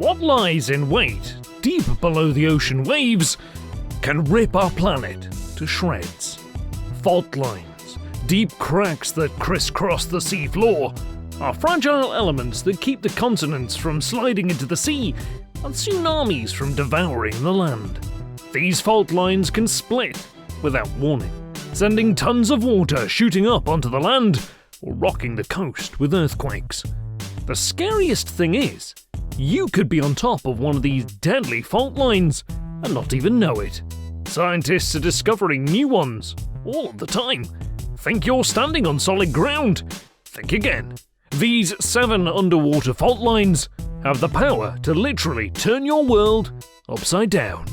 What lies in wait deep below the ocean waves can rip our planet to shreds. Fault lines, deep cracks that crisscross the seafloor, are fragile elements that keep the continents from sliding into the sea and tsunamis from devouring the land. These fault lines can split without warning, sending tons of water shooting up onto the land or rocking the coast with earthquakes. The scariest thing is, you could be on top of one of these deadly fault lines and not even know it. Scientists are discovering new ones all of the time. Think you're standing on solid ground? Think again. These 7 underwater fault lines have the power to literally turn your world upside down.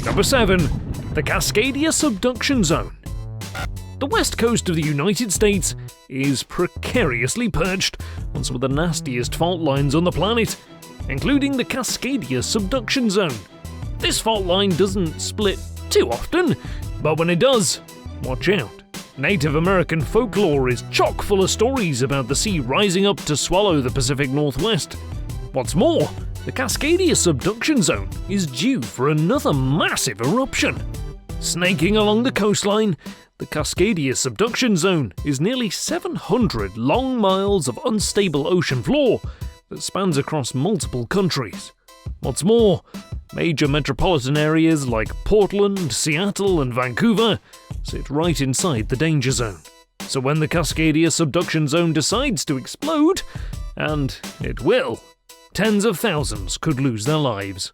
Number 7. The Cascadia Subduction Zone. The west coast of the United States is precariously perched on some of the nastiest fault lines on the planet, including the Cascadia Subduction Zone. This fault line doesn't split too often, but when it does, watch out. Native American folklore is chock full of stories about the sea rising up to swallow the Pacific Northwest. What's more, the Cascadia Subduction Zone is due for another massive eruption. Snaking along the coastline, the Cascadia Subduction Zone is nearly 700 long miles of unstable ocean floor that spans across multiple countries. What's more, major metropolitan areas like Portland, Seattle, and Vancouver sit right inside the danger zone. So when the Cascadia Subduction Zone decides to explode, and it will, tens of thousands could lose their lives.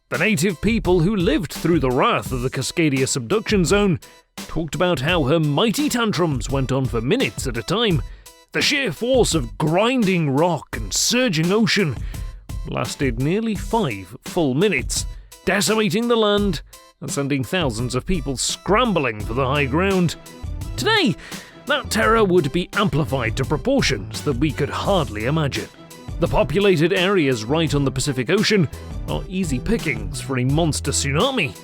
The native people who lived through the wrath of the Cascadia Subduction Zone talked about how her mighty tantrums went on for minutes at a time. The sheer force of grinding rock and surging ocean lasted nearly 5 full minutes, decimating the land and sending thousands of people scrambling for the high ground. Today, that terror would be amplified to proportions that we could hardly imagine. The populated areas right on the Pacific Ocean are easy pickings for a monster tsunami.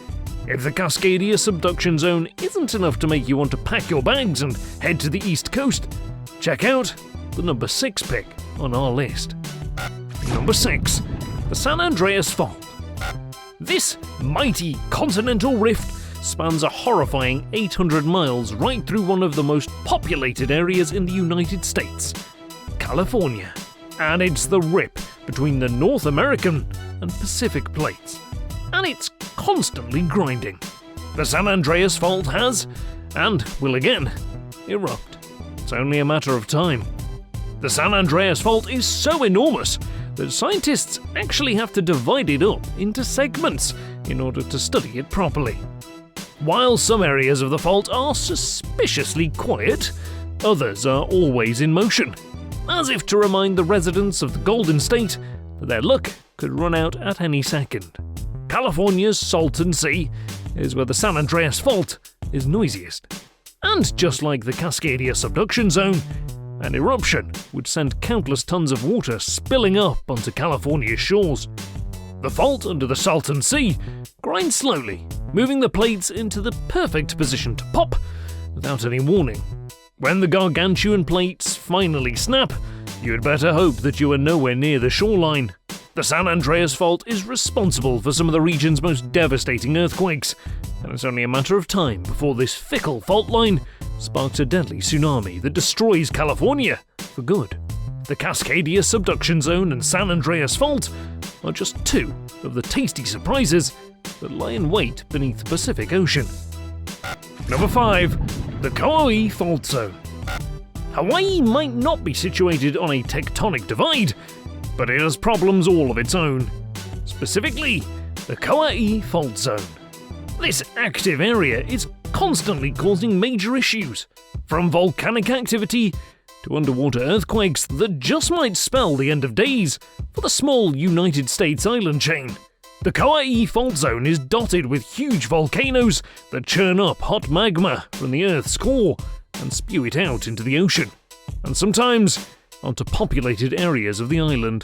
If the Cascadia Subduction Zone isn't enough to make you want to pack your bags and head to the east coast, check out the number 6 pick on our list. Number 6. The San Andreas Fault. This mighty continental rift spans a horrifying 800 miles right through one of the most populated areas in the United States, California. And it's the rip between the North American and Pacific plates. And it's constantly grinding. The San Andreas Fault has, and will again, erupt. It's only a matter of time. The San Andreas Fault is so enormous that scientists actually have to divide it up into segments in order to study it properly. While some areas of the fault are suspiciously quiet, others are always in motion, as if to remind the residents of the Golden State that their luck could run out at any second. California's Salton Sea is where the San Andreas Fault is noisiest. And just like the Cascadia Subduction Zone, an eruption would send countless tons of water spilling up onto California's shores. The fault under the Salton Sea grinds slowly, moving the plates into the perfect position to pop without any warning. When the gargantuan plates finally snap, you'd better hope that you are nowhere near the shoreline. The San Andreas Fault is responsible for some of the region's most devastating earthquakes, and it's only a matter of time before this fickle fault line sparks a deadly tsunami that destroys California for good. The Cascadia Subduction Zone and San Andreas Fault are just 2 of the tasty surprises that lie in wait beneath the Pacific Ocean. Number 5. The Koa'e Fault Zone. Hawaii might not be situated on a tectonic divide, but it has problems all of its own. Specifically, the Koa'e Fault Zone. This active area is constantly causing major issues, from volcanic activity to underwater earthquakes that just might spell the end of days for the small United States island chain. The Koa'e Fault Zone is dotted with huge volcanoes that churn up hot magma from the Earth's core and spew it out into the ocean, and sometimes onto populated areas of the island.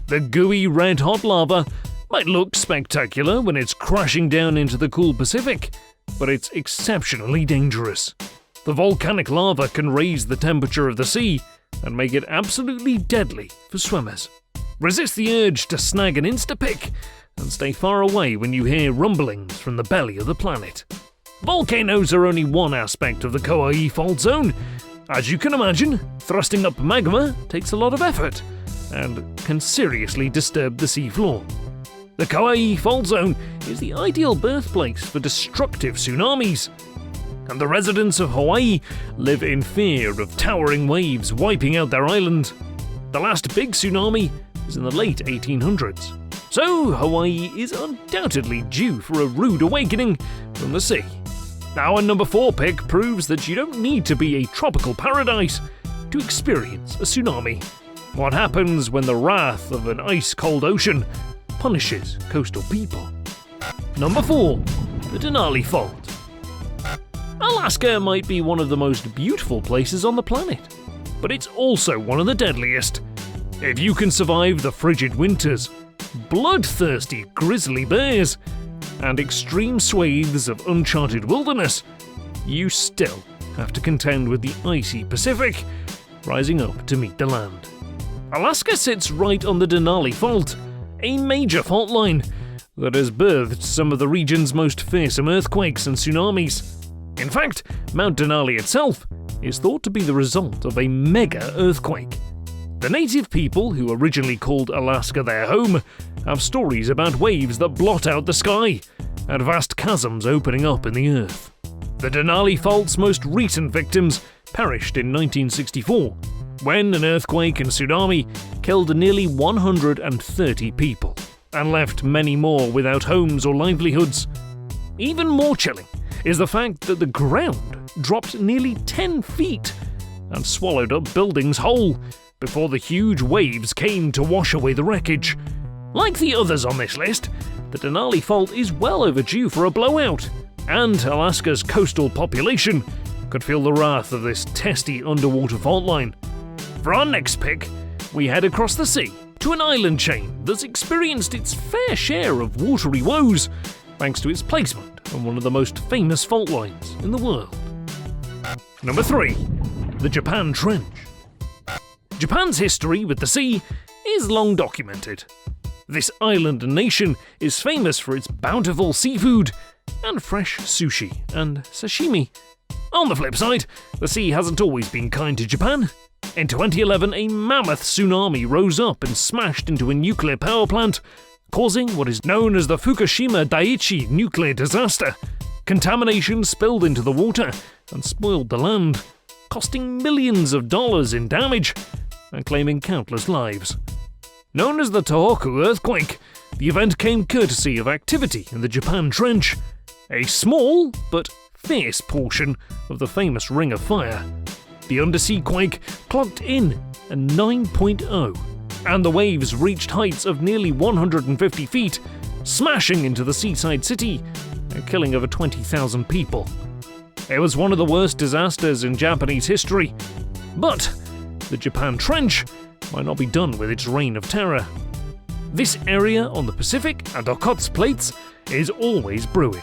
The gooey red-hot lava might look spectacular when it's crashing down into the cool Pacific, but it's exceptionally dangerous. The volcanic lava can raise the temperature of the sea and make it absolutely deadly for swimmers. Resist the urge to snag an Instapic and stay far away when you hear rumblings from the belly of the planet. Volcanoes are only one aspect of the Koa'e fault zone. As you can imagine, thrusting up magma takes a lot of effort and can seriously disturb the seafloor. The Koa'e fault zone is the ideal birthplace for destructive tsunamis, and the residents of Hawaii live in fear of towering waves wiping out their island. The last big tsunami was in the late 1800s, so Hawaii is undoubtedly due for a rude awakening from the sea. Our number 4 pick proves that you don't need to be a tropical paradise to experience a tsunami. What happens when the wrath of an ice-cold ocean punishes coastal people? Number 4. The Denali Fault. Alaska might be one of the most beautiful places on the planet, but it's also one of the deadliest. If you can survive the frigid winters, bloodthirsty grizzly bears, and extreme swathes of uncharted wilderness, you still have to contend with the icy Pacific, rising up to meet the land. Alaska sits right on the Denali Fault, a major fault line that has birthed some of the region's most fearsome earthquakes and tsunamis. In fact, Mount Denali itself is thought to be the result of a mega earthquake. The native people, who originally called Alaska their home, have stories about waves that blot out the sky and vast chasms opening up in the earth. The Denali Fault's most recent victims perished in 1964, when an earthquake and tsunami killed nearly 130 people and left many more without homes or livelihoods. Even more chilling is the fact that the ground dropped nearly 10 feet and swallowed up buildings whole before the huge waves came to wash away the wreckage. Like the others on this list, the Denali Fault is well overdue for a blowout, and Alaska's coastal population could feel the wrath of this testy underwater fault line. For our next pick, we head across the sea to an island chain that's experienced its fair share of watery woes thanks to its placement on one of the most famous fault lines in the world. Number 3. The Japan Trench. Japan's history with the sea is long documented. This island nation is famous for its bountiful seafood and fresh sushi and sashimi. On the flip side, the sea hasn't always been kind to Japan. In 2011, a mammoth tsunami rose up and smashed into a nuclear power plant, causing what is known as the Fukushima DAIICHI nuclear disaster. Contamination spilled into the water and spoiled the land, costing millions of dollars in damage and claiming countless lives. Known as the Tohoku earthquake, the event came courtesy of activity in the Japan Trench, a small but fierce portion of the famous Ring of Fire. The undersea quake clocked in a 9.0, and the waves reached heights of nearly 150 feet, smashing into the seaside city and killing over 20,000 people. It was one of the worst disasters in Japanese history, but the Japan Trench might not be done with its reign of terror. This area on the Pacific and Okhotsk plates is always brewing.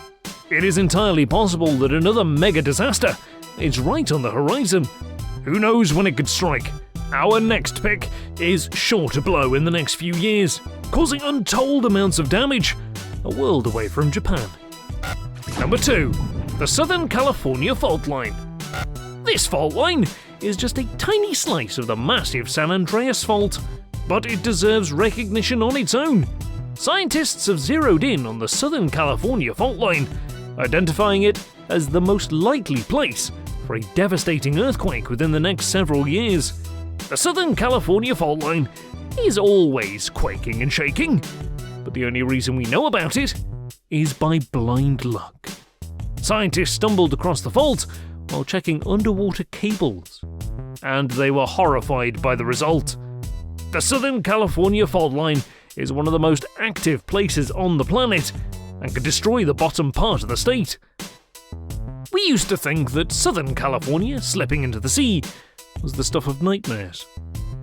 It is entirely possible that another mega disaster is right on the horizon. Who knows when it could strike? Our next pick is sure to blow in the next few years, causing untold amounts of damage a world away from Japan. Number 2. The Southern California Fault Line. This fault line is just a tiny slice of the massive San Andreas Fault, but it deserves recognition on its own. Scientists have zeroed in on the Southern California Fault Line, identifying it as the most likely place for a devastating earthquake within the next several years. The Southern California Fault Line is always quaking and shaking, but the only reason we know about it is by blind luck. Scientists stumbled across the fault while checking underwater cables, and they were horrified by the result. The Southern California Fault Line is one of the most active places on the planet and can destroy the bottom part of the state. We used to think that Southern California slipping into the sea was the stuff of nightmares,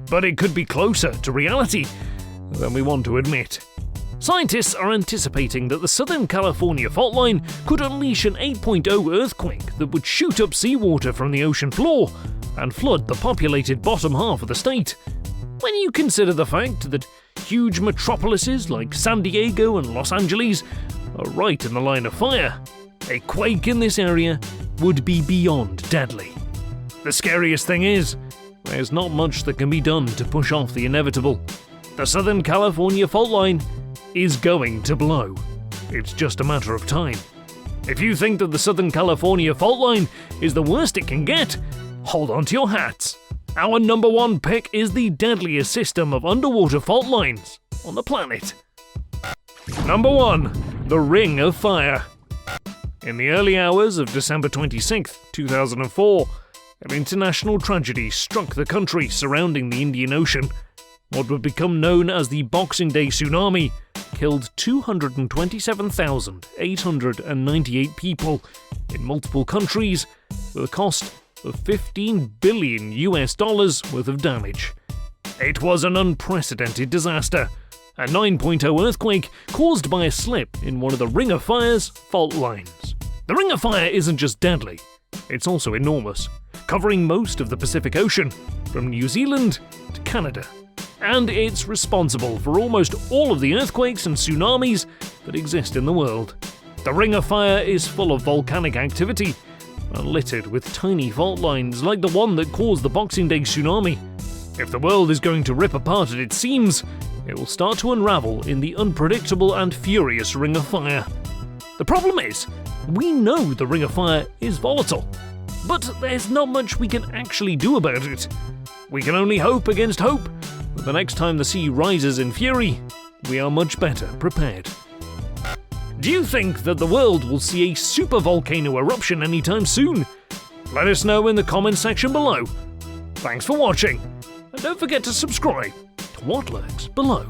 but it could be closer to reality than we want to admit. Scientists are anticipating that the Southern California fault line could unleash an 8.0 earthquake that would shoot up seawater from the ocean floor and flood the populated bottom half of the state. When you consider the fact that huge metropolises like San Diego and Los Angeles are right in the line of fire, a quake in this area would be beyond deadly. The scariest thing is, there's not much that can be done to push off the inevitable. The Southern California fault line is going to blow. It's just a matter of time. If you think that the Southern California fault line is the worst it can get, hold on to your hats. Our number one pick is the deadliest system of underwater fault lines on the planet. Number 1. The Ring of Fire. In the early hours of December 26, 2004, an international tragedy struck the country surrounding the Indian Ocean. What would become known as the Boxing Day Tsunami killed 227,898 people in multiple countries with a cost of $15 billion worth of damage. It was an unprecedented disaster, a 9.0 earthquake caused by a slip in one of the Ring of Fire's fault lines. The Ring of Fire isn't just deadly, it's also enormous, covering most of the Pacific Ocean, from New Zealand to Canada. And it's responsible for almost all of the earthquakes and tsunamis that exist in the world. The Ring of Fire is full of volcanic activity and littered with tiny fault lines like the one that caused the Boxing Day tsunami. If the world is going to rip apart at its seams, it will start to unravel in the unpredictable and furious Ring of Fire. The problem is, we know the Ring of Fire is volatile, but there's not much we can actually do about it. We can only hope against hope that the next time the sea rises in fury, we are much better prepared. Do you think that the world will see a supervolcano eruption anytime soon? Let us know in the comments section below. Thanks for watching, and don't forget to subscribe to what lurks below.